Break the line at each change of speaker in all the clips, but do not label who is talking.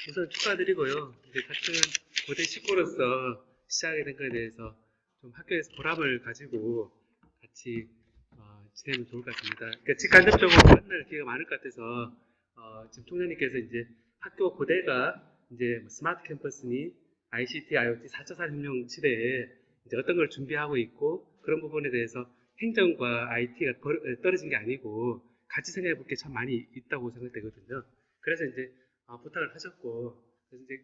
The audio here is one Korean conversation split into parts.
우선 축하드리고요. 이제 같은 고대 식구로서 시작하게 된 거에 대해서 좀 학교에서 보람을 가지고 같이 지내면 좋을 것 같습니다. 그러니까 직간접적으로 만날 기회가 많을 것 같아서 지금 총장님께서 이제 학교 고대가 이제 뭐 스마트 캠퍼스니 ICT, IoT 4차 산업혁명 시대에 이제 어떤 걸 준비하고 있고 그런 부분에 대해서 행정과 IT가 떨어진 게 아니고 같이 생각해 볼 게 참 많이 있다고 생각되거든요. 그래서 이제 부탁을 하셨고, 그래서 이제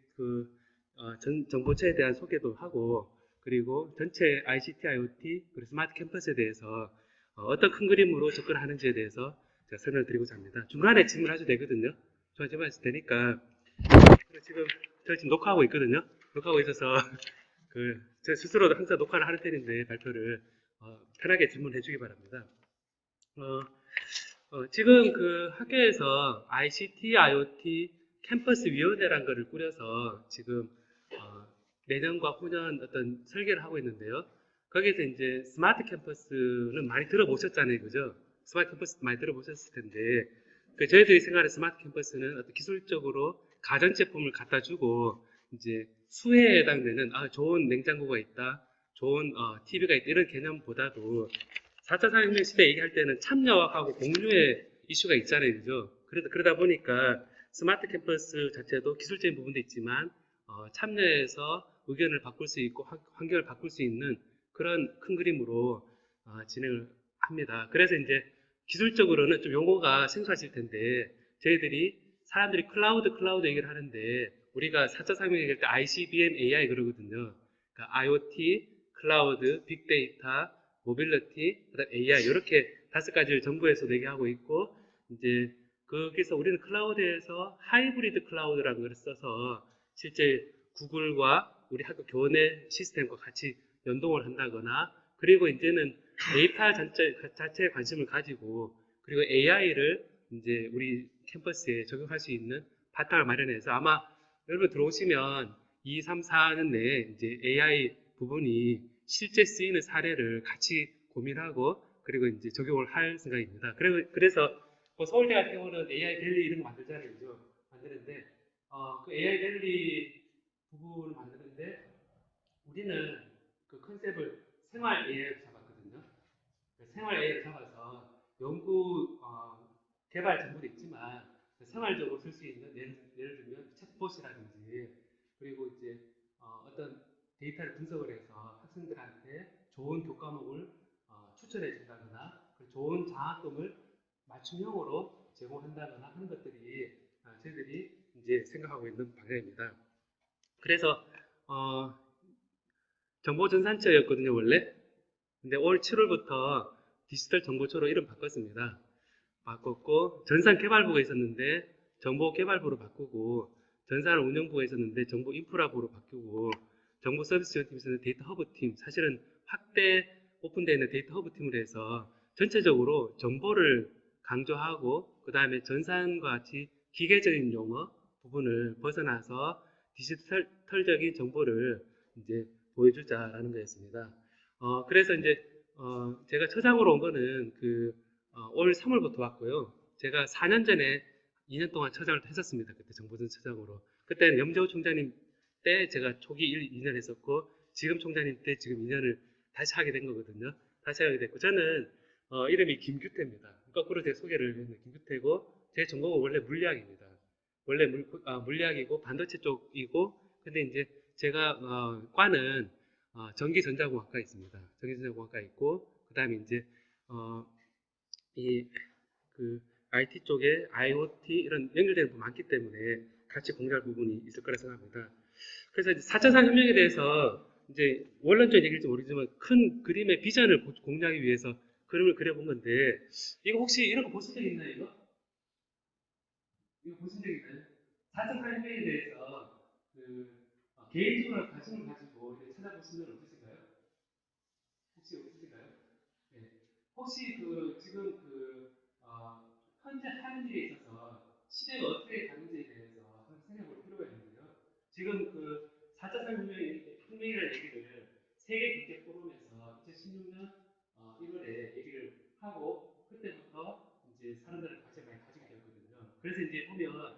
정보체에 대한 소개도 하고, 그리고 전체 ICT, IoT, 그리고 스마트 캠퍼스에 대해서 어떤 큰 그림으로 접근하는지에 대해서 제가 설명을 드리고자 합니다. 중간에 질문하셔도 되거든요. 중간에 질문하셔도 되니까, 그리고 저 지금 녹화하고 있거든요. 녹화하고 있어서, 저 스스로도 항상 녹화를 하는 편인데, 발표를, 편하게 질문해 주기 바랍니다. 지금 학교에서 ICT, IoT 캠퍼스 위원회라는 거를 꾸려서 지금 내년과 후년 어떤 설계를 하고 있는데요. 거기에서 이제 스마트 캠퍼스는 많이 들어보셨잖아요, 그죠? 스마트 캠퍼스 많이 들어보셨을 텐데, 저희들이 생각하는 스마트 캠퍼스는 어떤 기술적으로 가전제품을 갖다 주고 이제 수혜에 해당되는 좋은 냉장고가 있다, 좋은 TV가 있다 이런 개념보다도 4차 산업혁명 시대 얘기할 때는 참여하고 공유의 이슈가 있잖아요, 그죠? 그러다 보니까 스마트 캠퍼스 자체도 기술적인 부분도 있지만 참여해서 의견을 바꿀 수 있고 환경을 바꿀 수 있는 그런 큰 그림으로 진행을 합니다. 그래서 이제 기술적으로는 좀 용어가 생소하실 텐데 저희들이 사람들이 클라우드 얘기를 하는데 우리가 4차 산업혁명 얘기할 때 ICBM, AI 그러거든요. 그러니까 IoT, 클라우드, 빅데이터, 모빌리티, 그다음 AI 이렇게 5가지를 정부에서 얘기하고 있고 이제 거기서 우리는 클라우드에서 하이브리드 클라우드라는 걸 써서 실제 구글과 우리 학교 교내 시스템과 같이 연동을 한다거나 그리고 이제는 데이터 자체에 관심을 가지고 그리고 AI를 이제 우리 캠퍼스에 적용할 수 있는 바탕을 마련해서 아마 여러분 들어오시면 2, 3, 4년 내에 이제 AI 부분이 실제 쓰이는 사례를 같이 고민하고 그리고 이제 적용을 할 생각입니다. 그래서 뭐 서울대 같은 경우는 AI 밸리 이런 거 만들잖아요, 그죠? 만드는데 그 AI 밸리 부분을 만드는데 우리는 그 컨셉을 생활 AI로 잡았거든요. 생활 AI를 잡아서 연구 개발 정보도 있지만 생활적으로 쓸 수 있는 예를 들면 챗봇이라든지 그리고 이제 어떤 데이터를 분석을 해서 학생들한테 좋은 교과목을 추천해 준다거나 좋은 장학금을 맞춤형으로 제공한다거나 하는 것들이 저희들이 이제 생각하고 있는 방향입니다. 그래서 정보전산처였거든요 원래. 근데 올 7월부터 디지털 정보처로 이름 바꿨습니다. 바꿨고 전산개발부가 있었는데 정보개발부로 바꾸고 전산운영부가 있었는데 정보인프라부로 바꾸고 정보서비스지원팀이 있었는데 데이터 허브팀 사실은 확대 오픈되어 있는 데이터 허브팀으로 해서 전체적으로 정보를 강조하고 그 다음에 전산과 같이 기계적인 용어 부분을 벗어나서 디지털적인 정보를 이제 보여주자라는 거였습니다. 그래서 이제 제가 처장으로 온 거는 올 3월부터 왔고요. 제가 4년 전에 2년 동안 처장을 했었습니다. 그때 정보전 처장으로. 그때는 염재호 총장님 때 제가 초기 2년 했었고 지금 총장님 때 지금 2년을 다시 하게 된 거거든요. 다시 하게 됐고 저는 이름이 김규태입니다. 거꾸로 제 소개를 했는데 김규태고 제 전공은 원래 물리학입니다. 원래 물리학이고 반도체 쪽이고 근데 이제 제가 과는 전기전자공학과 있습니다. 전기전자공학과 있고 그 다음에 이제 그 IT 쪽에 IoT 이런 연결되는 부분이 많기 때문에 같이 공유할 부분이 있을 거라 생각합니다. 그래서 이제 4차 산업혁명에 대해서 이제 원론적인 얘기일지 모르지만 큰 그림의 비전을 공유하기 위해서 그림을 그려본 건데 이거 혹시 이런 거 보신 적 있나요? 이거 보신 적 있나요? 4차 산업혁명에 대해서 개인적으로 관심을 가지고 이렇게 찾아보신 적 없으신가요? 혹시 없으신가요? 네. 혹시 지금 현재 하는 일에 있어서 시대가 어떻게 가는지에 대해서 한번 생각해 볼 필요가 있는데요. 지금 4차 산업혁명이라는 얘기를 세계 경제 포럼에서 2016년 1월에 얘기를 하고 그때부터 이제 사람들은 관심을 많이 가지게 되었거든요. 그래서 이제 보면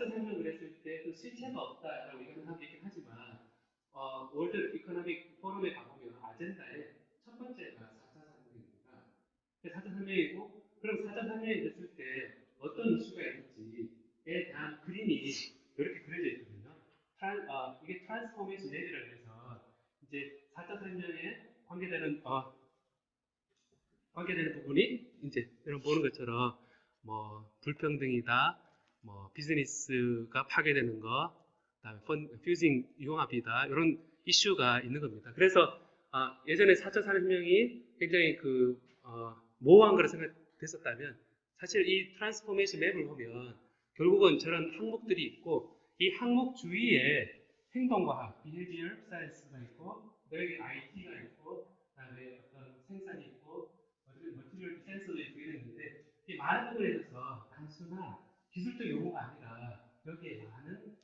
사전 설명을 했을 때 그 실체가 없다라고 얘기는 하지만 월드 이코노믹 포럼에 가보면 아젠다에 첫 번째가 4차 산업입니다. 사전 설명이고, 그럼 사전 설명이 됐을 때 어떤 이슈가 있는지에 대한 그림이 이렇게 그려져 있거든요. 이게 트랜스포메이션 랩이라고 해서 이제 4차 설명에 관계되는 부분이 이제 여러분 보는 것처럼 뭐 불평등이다, 뭐 비즈니스가 파괴되는 거, 그다음에 퓨징 융합이다, 이런 이슈가 있는 겁니다. 그래서 예전에 4차 산업혁명이 굉장히 모호한 거라 생각됐었다면 사실 이 트랜스포메이션 맵을 보면 결국은 저런 항목들이 있고, 이 항목 주위에 행동과학, behavior science가 있고, 여기 IT가 있고, 그다음에 어떤 생산이 있고, 머티리얼 센서도 있고 이랬는데, 이 많은 부분에 있어서 단순한 기술적 용어가 아니라 여기에 많은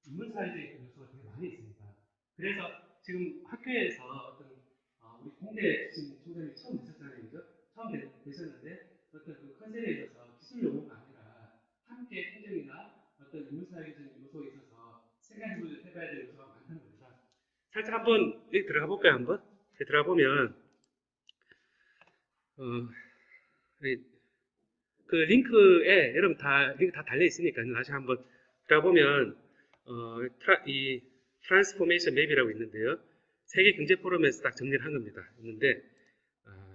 인문사회적인 요소가 되게 많이 있습니다. 그래서 지금 학교에서 우리 공대 지금 총장님이 처음 되셨잖아요, 그죠? 처음 되셨는데 어떤 그 컨셉에 있어서 기술 용어가 아니라 함께 행정이나 어떤 인문사회적인 요소에 있어서 해봐야 될 요소가 많다는 겁니다. 살짝 한번 여기 들어가 볼까요, 한번? 여기 들어가 보면 그 링크에 여러분 링크 다 달려 있으니까요. 다시 한번 들어가 보면 이 트랜스포메이션 맵이라고 있는데요. 세계 경제 포럼에서 딱 정리를 한 겁니다. 있는데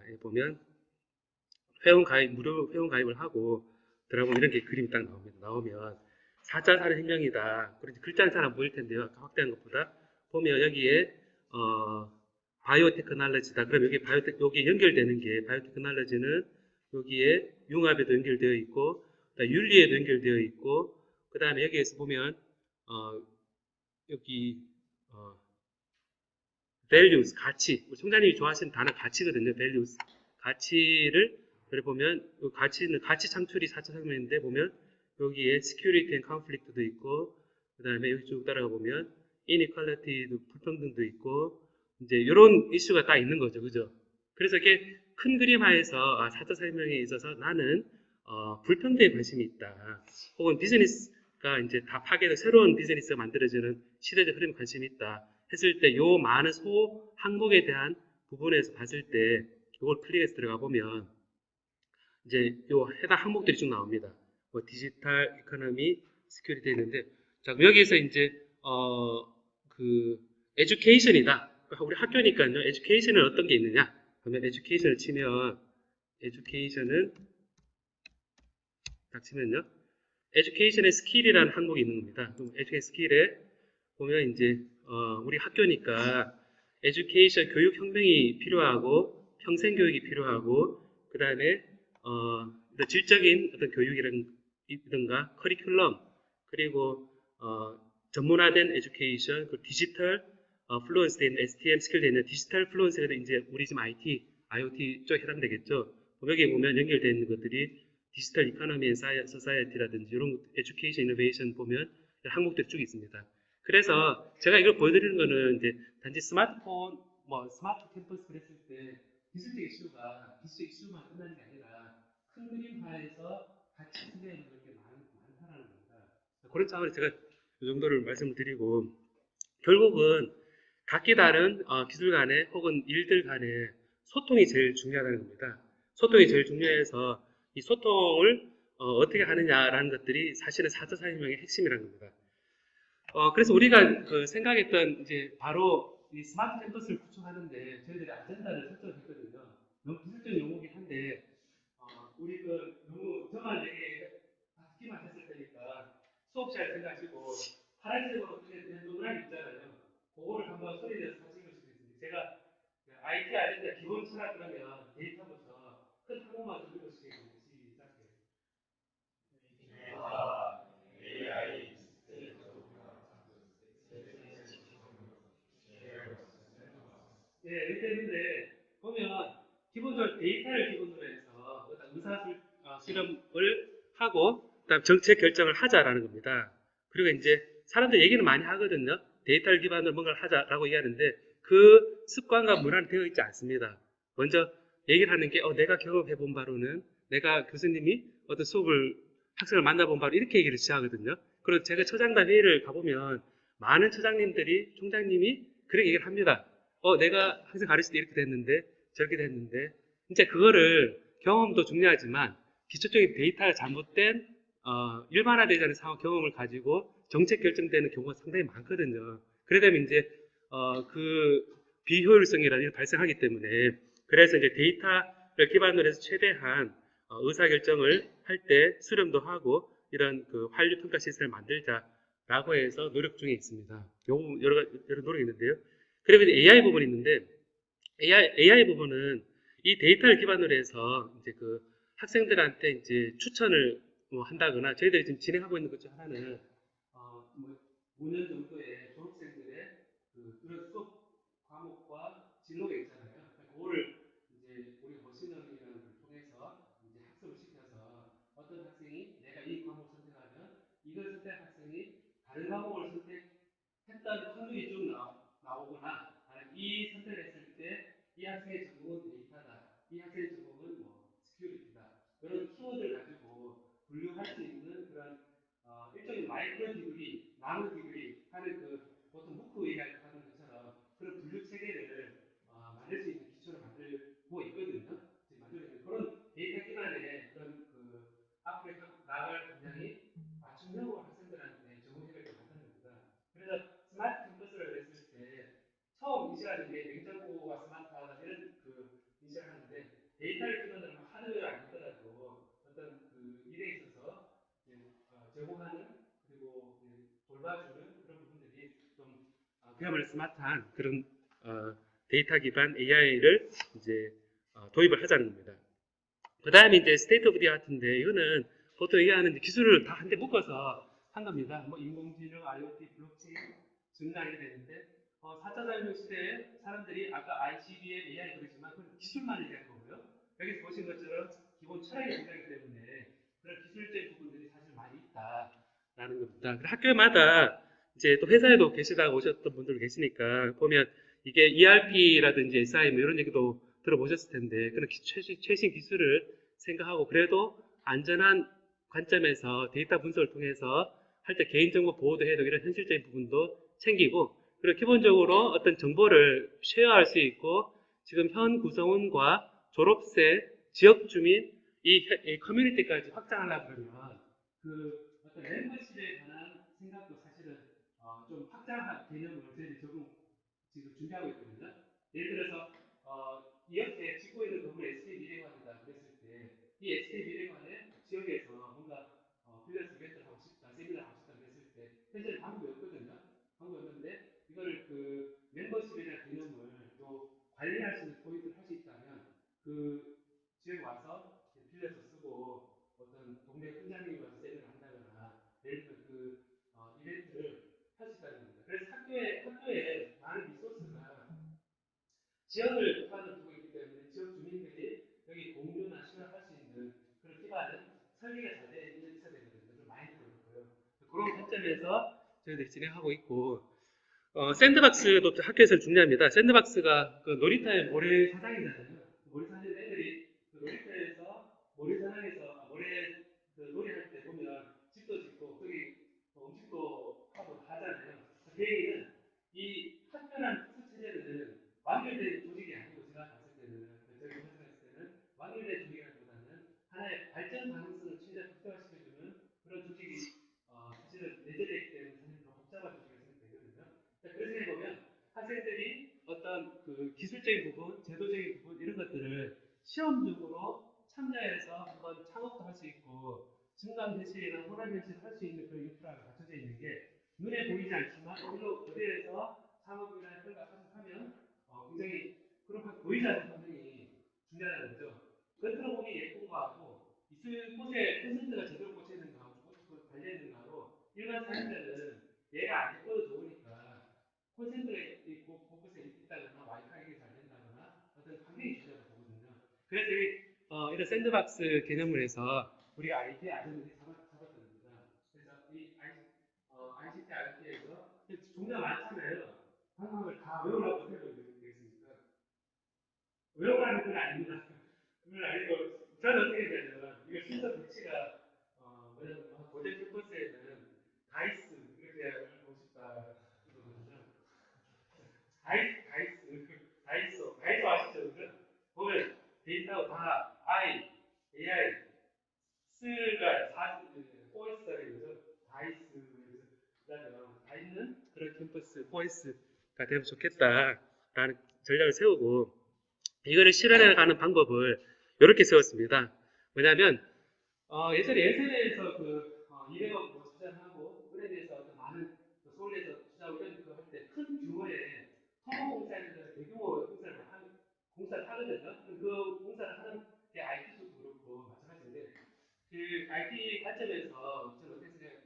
여기 보면 무료 회원 가입을 하고 들어가보면 이런 게 그림이 딱 나옵니다. 나오면 4차 산업혁명이다. 그런지 글자는 잘 안 보일 텐데요. 아까 확대한 것보다 보면 여기에 바이오테크놀로지다. 그럼 여기 연결되는 게 바이오테크놀로지는 여기에 융합에도 연결되어 있고, 윤리에도 연결되어 있고, 그 다음에 여기에서 보면 여기 values, 가치. 우리 총장님이 좋아하시는 단어 가치거든요. values. 가치를 여기 보면 가치 창출이 4차 산업혁명인데 보면 여기에 security and conflict도 있고, 그 다음에 여기 쭉 따라가 보면 inequality도 불평등도 있고, 이제 이런 이슈가 딱 있는 거죠, 그죠? 그래서 이게 큰 그림 하에서 4차 산업혁명에 있어서 나는 불평등에 관심이 있다. 혹은 비즈니스가 이제 다 파괴되고 새로운 비즈니스가 만들어지는 시대적 흐름에 관심이 있다. 했을 때 요 많은 항목에 대한 부분에서 봤을 때 이걸 클릭해서 들어가 보면 이제 요 해당 항목들이 쭉 나옵니다. 뭐 디지털, 이코노미, 시큐리티 있는데, 자, 여기에서 이제 에듀케이션이다. 우리 학교니까요. 에듀케이션은 어떤 게 있느냐? 그러면 에듀케이션을 치면 에듀케이션의 스킬이라는 항목이 있는 겁니다. 그럼 에듀케이션 스킬에 보면 이제 우리 학교니까 에듀케이션 교육 혁명이 필요하고 평생 교육이 필요하고, 그 다음에 질적인 어떤 교육이라든가 커리큘럼, 그리고 전문화된 에듀케이션, 그 디지털 플루언스 되는 STM 스킬 되는 디지털 플루언스가 이제 우리 지금 IoT 쪽에 해당되겠죠. 여기 보면 연결되어 있는 것들이 디지털 이코노미 앤 소사이어티라든지 이런 에듀케이션 이노베이션 보면 항목들이 쭉 있습니다. 그래서 제가 이걸 보여드리는 거는 이제 단지 스마트폰, 스마트 캠퍼스 그랬을 때 기술적 이슈만 끝나는 게 아니라 큰 그림화에서 같이 생각하는 게 많다는 겁니다. 그런 차원에서 제가 이 정도를 말씀을 드리고, 결국은 각기 다른 기술 간에 혹은 일들 간에 소통이 제일 중요하다는 겁니다. 소통이 제일 중요해서 이 소통을 어떻게 하느냐라는 것들이 사실은 4차 산업혁명의 핵심이라는 겁니다. 그래서 우리가 생각했던 이제 바로 이 스마트 캠퍼스를 구축하는데 저희들이 아젠다를 설정했거든요. 너무 기술적인 용어긴 한데 우리 너무 저만 듣기만 했을 테니까 수업시간을 생각하시고 파란색으로 된 동그라미 있잖아요. 그거를 한번 소리내서 같이 읽을 수도 있습니다. 제가 IT 아젠다 기본 철학 그러면 데이터부터 큰 항목만 좀 읽으시겠습니다. 시작해요. AI 이렇게 했는데 보면 기본적으로 데이터를 기본으로 해서 실험을 하고 그다음 정책 결정을 하자라는 겁니다. 그리고 이제 사람들 얘기는 많이 하거든요. 데이터를 기반으로 뭔가를 하자라고 얘기하는데 그 습관과 문화는 되어 있지 않습니다. 먼저 얘기를 하는 게 내가 경험해 본 바로는 내가 교수님이 어떤 수업을 학생을 만나보면 바로 이렇게 얘기를 시작하거든요. 그리고 제가 처장단 회의를 가보면 많은 처장님들이, 총장님이 그렇게 얘기를 합니다. 내가 학생 가르칠 때 이렇게 됐는데, 저렇게 됐는데, 진짜 그거를 경험도 중요하지만 기초적인 데이터가 잘못된 일반화되지 않은 상황 경험을 가지고 정책 결정되는 경우가 상당히 많거든요. 그러다 보면 이제 그 비효율성이라는 게 발생하기 때문에 그래서 이제 데이터를 기반으로 해서 최대한 의사결정을 할 때 수렴도 하고 이런 그 환류 평가 시스템을 만들자라고 해서 노력 중에 있습니다. 여러 노력이 있는데요. 그리고 이제 AI 부분이 있는데 AI 부분은 이 데이터를 기반으로 해서 이제 그 학생들한테 이제 추천을 뭐 한다거나 저희들이 지금 진행하고 있는 것 중 하나는 뭐 5년 정도의 졸업생들의 그런 수업 과목과 진로가 있잖아요. 그러니까 그거를 이제 우리 머신러닝이라는 걸 통해서 이제 학습을 시켜서 어떤 학생이 내가 이 과목을 선택하면 이걸 선택한 학생이 다른 과목을 선택했던 확률이 좀 나오거나 아니면 이 선택을 했을 때 이 학생의 전공은 데이터다, 이 학생의 전공은 뭐 스큐리티다 이런 키워드를 가지고 분류할 수 있는 그런 일종의 마이크로 디그리, 나노 디그리 하는 보통 무크 얘기하는 것처럼 그런 분류 체계를 만들 수 있는 기초를 만들고 있거든요. 지금 만들고 있는 그런 데이터 기반의 그런 앞으로 나아갈 방향이 맞춤형으로 학생들한테 적응 해결을 만드는 겁니다. 그래서 스마트 캠퍼스를 했을 때 처음 인식하는 게 냉장고와 스마트하다 이런 인식을 하는데 데이터를 기반으로 하드웨어를 안 했더라도 어떤 일에 있어서 제공하는 그리고 돌봐주는 그런 부분들이 좀 그야말로 스마트한 그런 데이터 기반 AI를 이제 도입을 하자는 겁니다. 그 다음에 이제 스테이트 오브 디 아트인데 이거는 보통 얘기하는 기술을 다 한데 묶어서 한 겁니다. 뭐 인공지능, IoT, 블록체인, 증강 이렇게 되는데 4차 산업 시대에 사람들이 아까 ICBM, AI 그러지만 그건 기술만 얘기하는 거고요. 여기서 보신 것처럼 기본 철학이 중요하기 때문에 그런 기술적인 부분들이 사실 많이 있다라는 겁니다. 학교마다 이제 또 회사에도 계시다가 오셨던 분들 계시니까 보면 이게 ERP라든지 SI 뭐 이런 얘기도 들어보셨을 텐데 그런 최신 기술을 생각하고 그래도 안전한 관점에서 데이터 분석을 통해서 할 때 개인정보 보호도 해야 되고 이런 현실적인 부분도 챙기고 그리고 기본적으로 어떤 정보를 쉐어할 수 있고 지금 현 구성원과 졸업생, 지역 주민 이 커뮤니티까지 확장하려고 그러면 어떤 멤버십에 관한 생각도 사실은 좀 확장한 개념을 저희들이 지금 준비하고 있거든요. 예를 들어서 이 옆에 짓고 있는 건물 SK 미래관이다 그랬을 때 이 SK 미래관의 지역에서 뭔가 빌려서 이벤트를 하고 싶다, 세미나를 하고 싶다 그랬을 때 현재는 방법이 없거든요. 방법이 없는데 이거를 멤버십에 대한 개념을 또 관리할 수 있는 포인트를 할 수 있다면 지역에 와서 빌려서 쓰고 어떤 동네 훈장님이 와서 세미나를 한다거나 예를 들어 이벤트를 할 수 있다는 겁니다. 그래서 학교에 많은 리소스가 지역을 기반으로 두고 있기 때문에 지역 주민들이 여기 공유나 시연할 수 있는 그런 기반은 설계가 잘 되어 있어야 되거든요. 좀 마인드를 놓고요. 그런 관점에서 저희들이 진행하고 있고 샌드박스도 학교에서 중요합니다. 샌드박스가 놀이터의 모래사장이잖아요. 모래사장 애들이 놀이터에서 모래 놀이할 때 보면 집도 짓고 거기 음식도 하고 하잖아요. 그 얘기는 이 학교라는 특수 체제는 완결된 조직이 아니고 제가 봤을 때는 저희 교사가 했을 때는 완결된 조직이라기보다는 하나의 발전 가능성을 최대한 극대화시켜주는 그런 조직이 사실은 내재되기 때문에 사실 더 복잡한 조직이 생성되거든요. 그래서 해보면 학생들이 어떤 기술적인 부분, 제도적인 부분 이런 것들을 시험적으로 참여해서 한번 창업도 할 수 있고 증강 현실이나 호남 현실을 할 수 있는 그런 인프라가 갖춰져 있는 게 눈에 보이지 않지만 일로 거대에서 창업이나 이런 걸 하면 굉장히 그런 보이지 않는 반응이 중요하다는 거죠. 겉으로 보기 예쁜 거하고 있을 곳에 콘센트가 제대로 꽂혀 있는 거하고 달려 있는 거하고 일반 사람들은 얘가 안 예뻐도 좋으니까 콘센트가 있고 곳곳에 있다거나 와이파이가 잘 된다거나 어떤 환경이 중요하다고 보거든요. 그래서 이런 샌드박스 개념을 해서 우리가 IT 아이들이 잡았던 겁니다. 그래서 이 ICT IT에서 종류가 많잖아요. 한국을 다 외우라고 되겠습니까? 외우라는 건 아닙니다. 그건 아니고 저는 어떻게 되냐면 이거 순서 배치가 뭐냐면 모델 캠퍼스에는 다이스 이렇게 하고 싶다 그러거든요. 다이소 아시죠? 보면 데이터가 다 AI, 스가 포이스가 되죠. 다이스 그러면 다 있는 그런 캠퍼스 포이스가 되면 좋겠다라는 전략을 세우고 이거를 실현해 가는 방법을 이렇게 세웠습니다. 뭐냐면 예전에 예전에서 200억 뭐 투자하고 은행에서 많은 서울에서 투자하고 이런 거 할 때 큰 규모의 토목공사에서 대규모 공사를 하거든요. 그 공사를 하는 게 IT 쪽도 그렇고 마찬가지인데 그 IT 관점에서 저는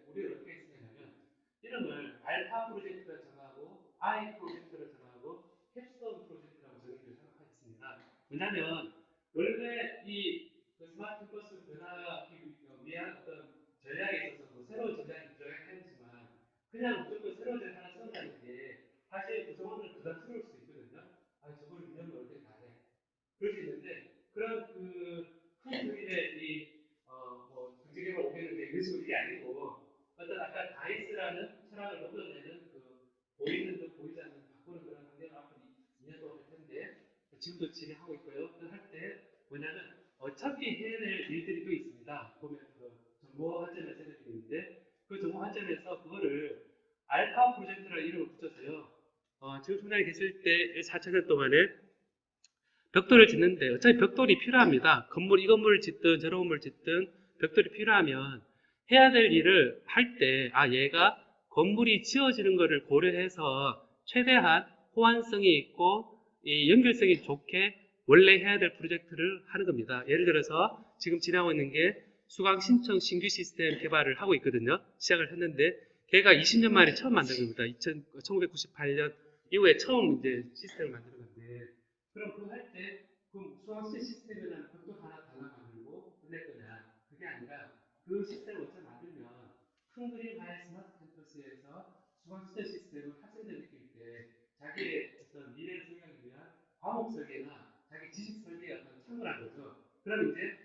우리는 어떻게 생각하냐면 이름을 알파 프로젝트를 정하고 I 프로젝트를 정하고 캡스톤 프로젝트라고 정의를 생각하겠습니다. 왜냐하면 원래 그 스마트 캠퍼스 변화하기 위한 어떤 전략에 있어서 새로운 전략을 해야지만 그냥 무조건 새로운 전략 하나 세운다는 게 사실 구성원을 부담스러울 수 있거든요. 저걸 운영을 어떻게 다 해. 그럴 수 있는데 그런 큰 그림의 경제개발 500년 이런 식으로 이게 아니고 어떤 아까 다이스라는 철학을 넘겨내는 보이는 듯 보이지 않는 바꾸는 그런 환경을 앞으로 2년 동안 할 텐데 지금도 진행하고 있고요. 할 때 뭐냐면 어차피 해낼 일들이 또 있습니다. 보면 정보 관점에서 해낼 일이 있는데 그 정보 관점에서 그거를 알파 프로젝트라는 이름을 붙여서요. 지금 총장이 계실 때 4천년 동안에 벽돌을 짓는데 어차피 벽돌이 필요합니다. 이 건물을 짓든 저런 건물을 짓든 벽돌이 필요하면 해야 될 일을 할 때 얘가 건물이 지어지는 것을 고려해서 최대한 호환성이 있고 연결성이 좋게 원래 해야 될 프로젝트를 하는 겁니다. 예를 들어서 지금 진행하고 있는 게 수강 신청 신규 시스템 개발을 하고 있거든요. 시작을 했는데 걔가 20년 만에 처음 만든 겁니다. 1998년 이후에 처음 이제 시스템을 만드는 건데 그럼 그거 할 때 수학시 시스템이라는 것도 하나 달라 만들고 끝낼 거냐? 그게 아니라 그 시스템을 어떻게 만들면 큰 그림 하에 스마트 캠퍼스에서 수학시 시스템을 학생들이 느낄 때 자기의 어떤 미래를 설계하기 위한 과목 설계나 자기 지식 설계에 어떤 참고를 한 거죠. 그럼 이제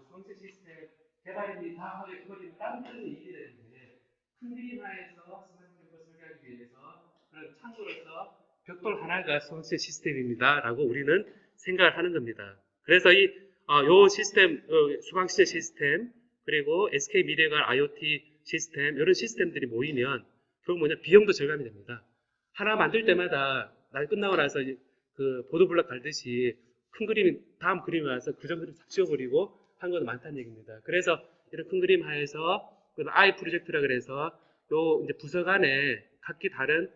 수학시 시스템 개발인이 다 하고 그거는 다른 뜻의 일이 되는데 큰 그림 하에서 스마트 캠퍼스 설계하기 위해서 그런 참고로서 벽돌 하나가 수학시 시스템입니다라고 우리는 생각을 하는 겁니다. 그래서 요 시스템, 수강시제 시스템, 그리고 SK 미래가 IoT 시스템, 이런 시스템들이 모이면 결국 비용도 절감이 됩니다. 하나 만들 때마다 날 끝나고 나서 그 보도블럭 달듯이 큰 그림이 다음 그림이 와서 그 정도를 싹 지워버리고 한 것도 많다는 얘기입니다. 그래서 이런 큰 그림 하에서 I 프로젝트라 그래서 요 이제 부서 간에 각기 다른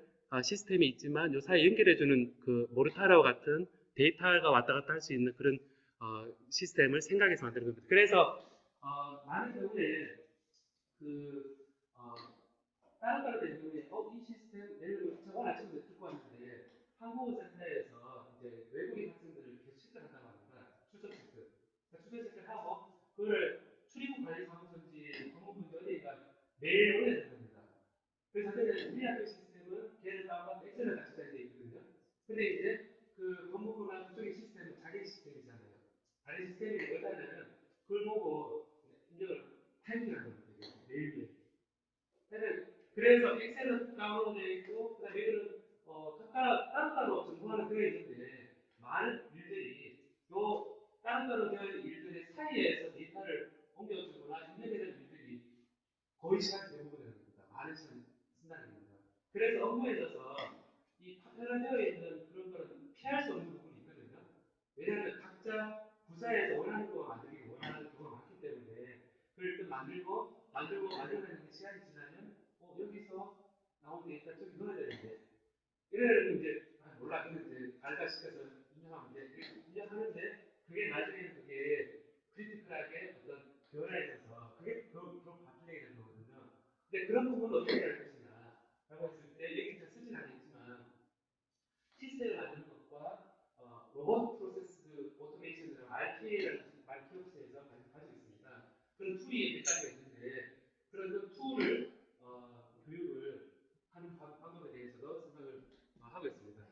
시스템이 있지만 요 사이에 연결해주는 그 모르타라와 같은 데이터가 왔다 갔다 할 수 있는 그런 시스템을 생각해서 만드는 겁니다. 그래서 많은 경우에 다른 나라들 경우에 이 시스템 예를 들면 제가 오늘 아침에 듣고 왔는데 한국어센터에서 이제 외국인 학생들을 계속 체크한다고 합니다. 출석 체크. 출석 체크를 하고 그걸 출입국 관리 사무소인지 법무부인지 어디가 매일 올려야 됩니다. 그래서 우리 학교 시스템은 걔를 다운받고 엑셀을 같이 짜야 돼 있거든요. 근데 이제 그 법무부나 그쪽의 시스템은 자기 시스템이잖아요. 자기 시스템이 뭐냐면 그걸 보고 인정을 타이핑하는 겁니다. 매일매일. 그래서 엑셀은 다운로드되어 있고 그다음에 이거는 따로따로 정보하는 되어 있는데 많은 일들이 요 따로따로 되어 있는 일들의 사이에서 데이터를 옮겨주거나 입력해야 되는 일들이 거의 시간 대부분이 됩니다. 많은 시간이 쓴다는 겁니다. 그래서 업무에 있어서 이 파편화되어 있는 그런 거는 피할 수 없는 부분이 있거든요. 왜냐하면 각자 부서에서 원하는 거 만들기 원하는 경우가 많기 때문에 그걸 또 만들어내는 시간이 지나면 여기서 나온 데이터 저기 넣어야 되는데 이래는 이제 몰라 근데 이제 알다 시켜서 인정하면 돼. 인정하는데 그게 나중에는 그게 크리티컬하게 어떤 변화에 있어서 그게 더 바뀌게 되는 거거든요. 근데 그런 부분은 어떻게 할 것이냐 라고 했을 때 여기 제가 쓰진 않았지만 시스템을 만드는 것과 로봇 프로세스 오토메이션이라는 RPA라는 마이크로소프트에서 가지고 있습니다. 그런 툴이 몇 가지가 있는데 그런 그 툴을 교육을 하는 방법에 대해서도 생각을 하고 있습니다.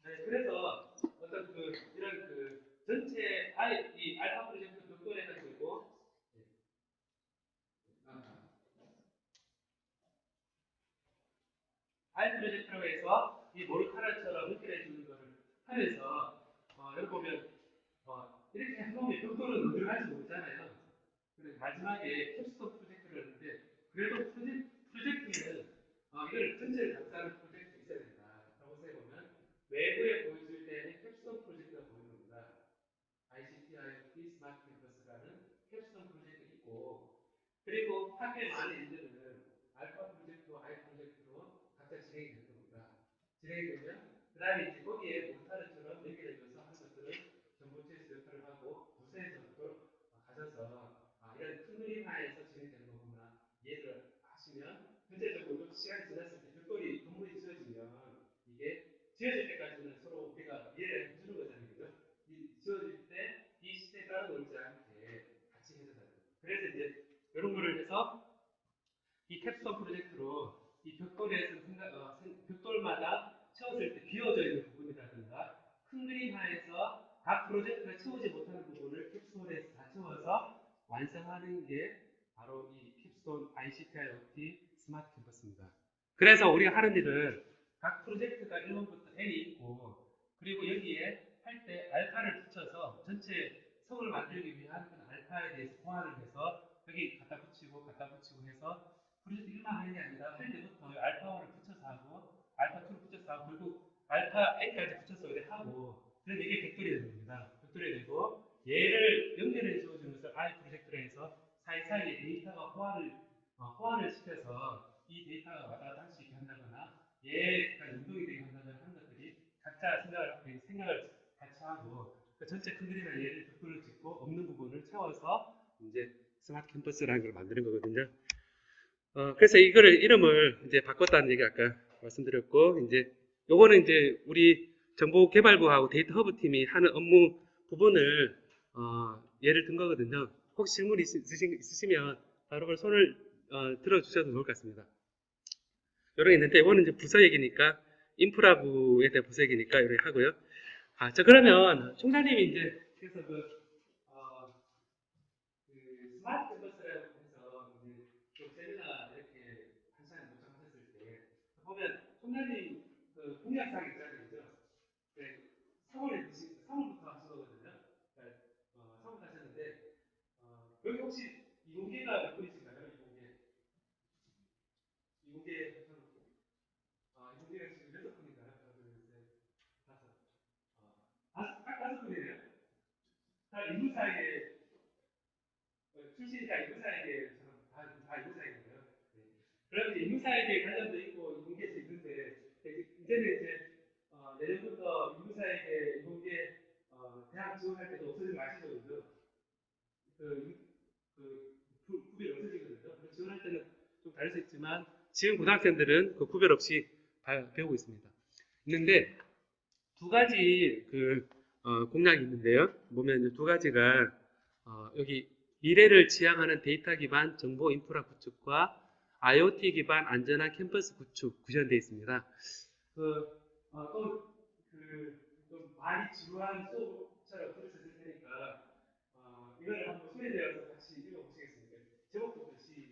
네, 그래서 어떤 이런 전체 이 알파 프로젝트 벽돌에 가지고 I 프로젝트라고 해서 이 모르타르처럼 연결해 주는 것을 하면서 여기 보면 이렇게 해놓으면 벽돌은 어디로 갈지 모르잖아요. 그래서 마지막에 캡스톤 프로젝트를 하는데 그래도 프로젝트는 이걸 전체를 감싸는 프로젝트 있어야 된다. 저곳에 보면 외부에 보여줄 때는 캡스톤 프로젝트가 보이는 겁니다. ICT, IoT, 스마트 캠퍼스라는 캡스톤 프로젝트 있고 그리고 학교의 많은 일들은 알파 프로젝트와 I 프로젝트로 각자 진행이 되는 겁니다. 진행이 되면 그 다음에 이제 거기에 모타르처럼 연결해줘서 하는 것들을 정보체에서 역할을 하고 부서에서도 가셔서 이런 큰 그림 하에서 진행되는 거구나 이해를 하시면 전체적으로 시간이 지났을 때 벽돌이 건물이 지어지면 이게 지어질 때까지는 서로 우리가 이해를 해주는 거잖아요. 그죠? 지어질 때 이 시대에 따라놀지 않게 같이 해야 된다는 거예요. 그래서 이제 이런 거를 해서 이 캡스톤 프로젝트로 이 벽돌에서 벽돌마다 채웠을 때 비어져 있는 부분이라든가 큰 그림 하에서 각 프로젝트가 채우지 못하는 부분을 캡스톤에서 다 채워서 완성하는 게 바로 이 캡스톤 ICT IoT 스마트 캠퍼스입니다. 그래서 우리가 하는 일은 각 프로젝트가 1번부터 N이 있고 그리고 여기에 할 때 알파를 붙여서 전체 성을 만들기 위한 그 알파에 대해서 보완을 해서 여기 갖다 붙이고 해서 프로젝트 1만 하는 게 아니라 할 때부터 알파1을 붙여서 하고 알파2를 붙여서 하고 결국 알파 n까지 붙여서 이렇게 하고 그래서 이게 벡터리 되는 겁니다. 벡터리 되고 얘를 연결해 주어주는 것을 I 프로젝트로 해서 사이사이에 데이터가 호환을 시켜서 이 데이터가 왔다 갔다 할 수 있게 한다거나 얘가 연동이 되게 한다거나 하는 것들이 각자 생각을 같이 하고 그 전체 큰 그림에 얘를 벽돌을 짓고 없는 부분을 채워서 이제 스마트 캠퍼스라는 걸 만드는 거거든요. 그래서 이거를 이름을 이제 바꿨다는 얘기 아까 말씀드렸고, 이제 요거는 이제 우리 정보개발부하고 데이터 허브 팀이 하는 업무 부분을 예를 든 거거든요. 혹시 질문 있으시면 바로 그 손을 들어주셔도 좋을 것 같습니다. 요런 게 있는데 이거는 이제 부서 얘기니까 인프라부에 대한 부서 얘기니까 이렇게 하고요. 자 그러면 총장님이 이제 그래서 스마트 캠퍼스라고 해서 이제 좀 세미나 이렇게 한 시간에 도착하셨을 때 보면 총장님 그 공약상 있잖아요, 그죠? 네, 3월부터 하신 거거든요. 그러니까, 3월부터 하셨는데 여기 혹시 이공계가 몇 분이신가요? 이공계 하셔놓고 이공계가 지금 몇 분인가요? 하나, 둘, 셋, 다섯. 다섯 분이에요? 다 인물 사이에 출신이 다 인문사에게 다 인문사이거든요. 네. 그러면 이제 인문사에게 관련도 있고 이공계도 있는데 이제는 이제 내년부터 인문사에게 이공계 대학 지원할 때도 없어지는 거 아시죠? 그죠? 그, 구별 없어지거든요. 그래서 지원할 때는 좀 다를 수 있지만 지금 고등학생들은 그 구별 없이 배우고 있습니다. 있는데 두 가지 공약이 있는데요. 보면 두 가지가 여기 미래를 지향하는 데이터 기반 정보 인프라 구축과 IoT 기반 안전한 캠퍼스 구축 구현되어 있습니다. 좀 많이 지루한 수업처럼 들으셨을 테니까 이걸 한번 소개되어서 같이 읽어보시겠습니까? 제목부터 시작.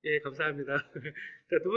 예, 감사합니다. 자, 두